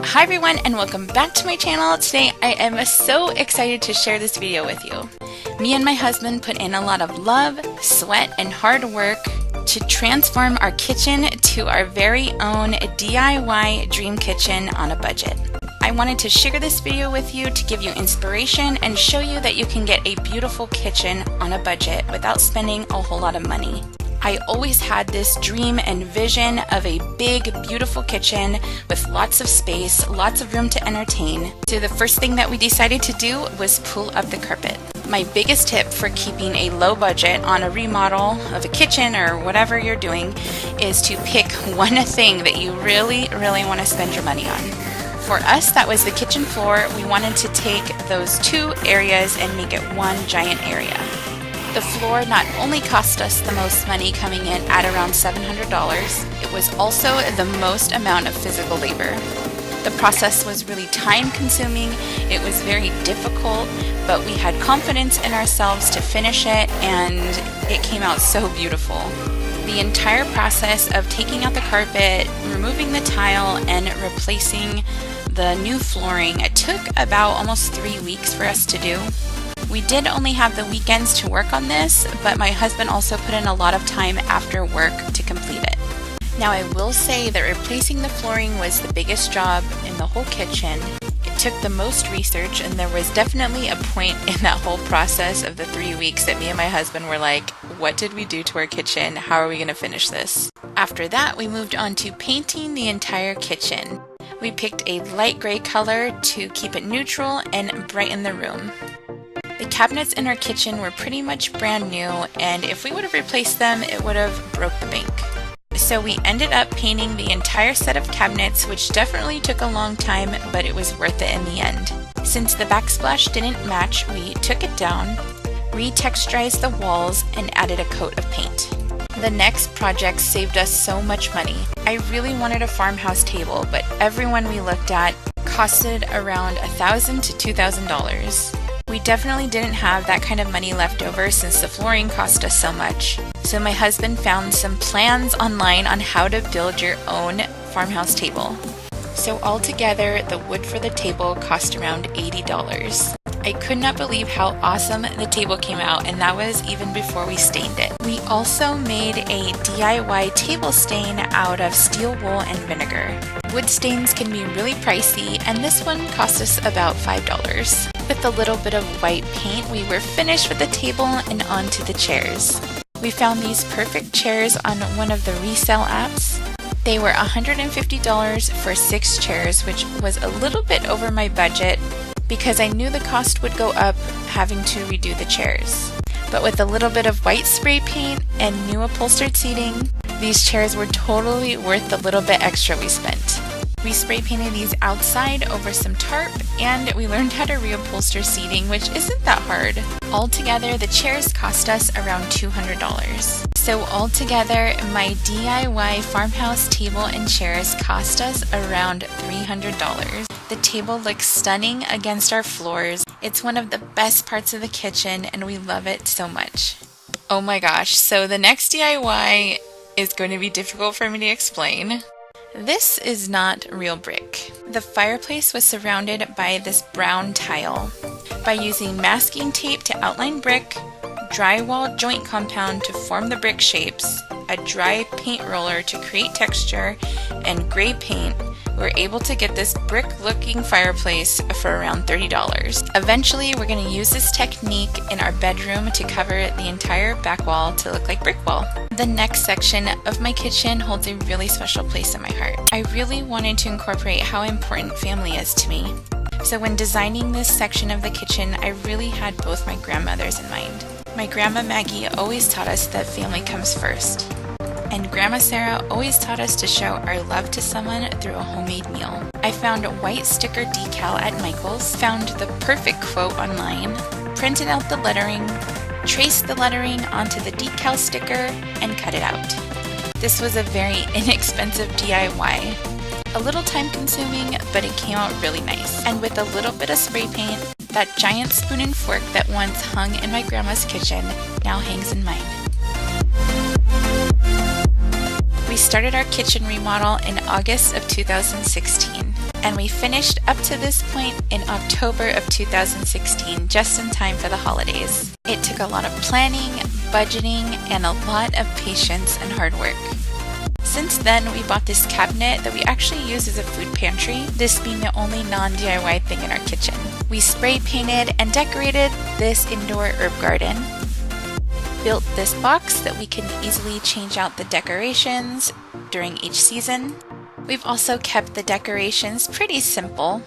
Hi everyone, and welcome back to my channel. Today I am so excited to share this video with you. Me and my husband put in a lot of love, sweat, and hard work to transform our kitchen to our very own DIY dream kitchen on a budget. I wanted to share this video with you to give you inspiration and show you that you can get a beautiful kitchen on a budget without spending a whole lot of money. I always had this dream and vision of a big, beautiful kitchen with lots of space, lots of room to entertain. So the first thing that we decided to do was pull up the carpet. My biggest tip for keeping a low budget on a remodel of a kitchen or whatever you're doing is to pick one thing that you really want to spend your money on. For us, that was the kitchen floor. We wanted to take those two areas and make it one giant area. The floor not only cost us the most money, coming in at around $700, it was also the most amount of physical labor. The process was really time consuming, it was very difficult, but we had confidence in ourselves to finish it, and it came out so beautiful. The entire process of taking out the carpet, removing the tile, and replacing the new flooring, it took about almost 3 weeks for us to do. We did only have the weekends to work on this, but my husband also put in a lot of time after work to complete it. Now I will say that replacing the flooring was the biggest job in the whole kitchen. It took the most research, and there was definitely a point in that whole process of the 3 weeks that me and my husband were like, what did we do to our kitchen? How are we going to finish this? After that, we moved on to painting the entire kitchen. We picked a light gray color to keep it neutral and brighten the room. The cabinets in our kitchen were pretty much brand new, and if we would have replaced them, it would have broke the bank. So we ended up painting the entire set of cabinets, which definitely took a long time, but it was worth it in the end. Since the backsplash didn't match, we took it down, re-texturized the walls, and added a coat of paint. The next project saved us so much money. I really wanted a farmhouse table, but everyone we looked at costed around $1,000 to $2,000. We definitely didn't have that kind of money left over since the flooring cost us so much. So my husband found some plans online on how to build your own farmhouse table. So altogether, the wood for the table cost around $80. I could not believe how awesome the table came out, and that was even before we stained it. We also made a DIY table stain out of steel wool and vinegar. Wood stains can be really pricey, and this one cost us about $5. With a little bit of white paint, we were finished with the table and onto the chairs. We found these perfect chairs on one of the resale apps. They were $150 for 6 chairs, which was a little bit over my budget because I knew the cost would go up having to redo the chairs. But with a little bit of white spray paint and new upholstered seating, these chairs were totally worth the little bit extra we spent. We spray painted these outside over some tarp, and we learned how to reupholster seating, which isn't that hard. Altogether, the chairs cost us around $200. So altogether, my DIY farmhouse table and chairs cost us around $300. The table looks stunning against our floors. It's one of the best parts of the kitchen, and we love it so much. Oh my gosh, so the next DIY is going to be difficult for me to explain. This is not real brick. The fireplace was surrounded by this brown tile. By using masking tape to outline brick, drywall joint compound to form the brick shapes, a dry paint roller to create texture, and gray paint, we were able to get this brick-looking fireplace for around $30. Eventually, we're going to use this technique in our bedroom to cover the entire back wall to look like brick wall. The next section of my kitchen holds a really special place in my heart. I really wanted to incorporate how important family is to me. So when designing this section of the kitchen, I really had both my grandmothers in mind. My grandma Maggie always taught us that family comes first. And Grandma Sarah always taught us to show our love to someone through a homemade meal. I found a white sticker decal at Michael's, found the perfect quote online, printed out the lettering, traced the lettering onto the decal sticker, and cut it out. This was a very inexpensive DIY. A little time consuming, but it came out really nice. And with a little bit of spray paint, that giant spoon and fork that once hung in my grandma's kitchen now hangs in mine. We started our kitchen remodel in August of 2016, and we finished up to this point in October of 2016, just in time for the holidays. It took a lot of planning, budgeting, and a lot of patience and hard work. Since then, we bought this cabinet that we actually use as a food pantry, this being the only non-DIY thing in our kitchen. We spray painted and decorated this indoor herb garden, built this box that we can easily change out the decorations during each season. We've also kept the decorations pretty simple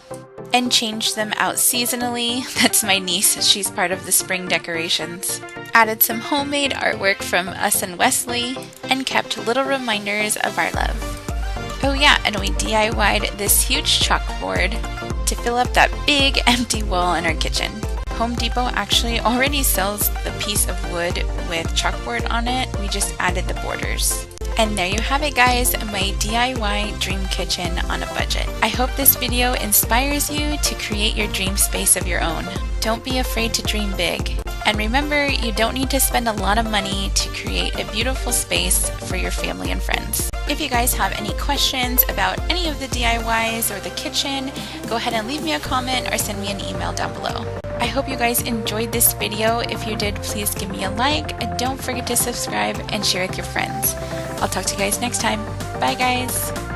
and changed them out seasonally. That's my niece, she's part of the spring decorations. Added some homemade artwork from us and Wesley, and kept little reminders of our love. Oh yeah, and we DIY'd this huge chalkboard to fill up that big empty wall in our kitchen. Home Depot actually already sells the piece of wood with chalkboard on it, we just added the borders. And there you have it guys, my DIY dream kitchen on a budget. I hope this video inspires you to create your dream space of your own. Don't be afraid to dream big. And remember, you don't need to spend a lot of money to create a beautiful space for your family and friends. If you guys have any questions about any of the DIYs or the kitchen, go ahead and leave me a comment or send me an email down below. I hope you guys enjoyed this video. If you did, please give me a like and don't forget to subscribe and share with your friends. I'll talk to you guys next time. Bye guys!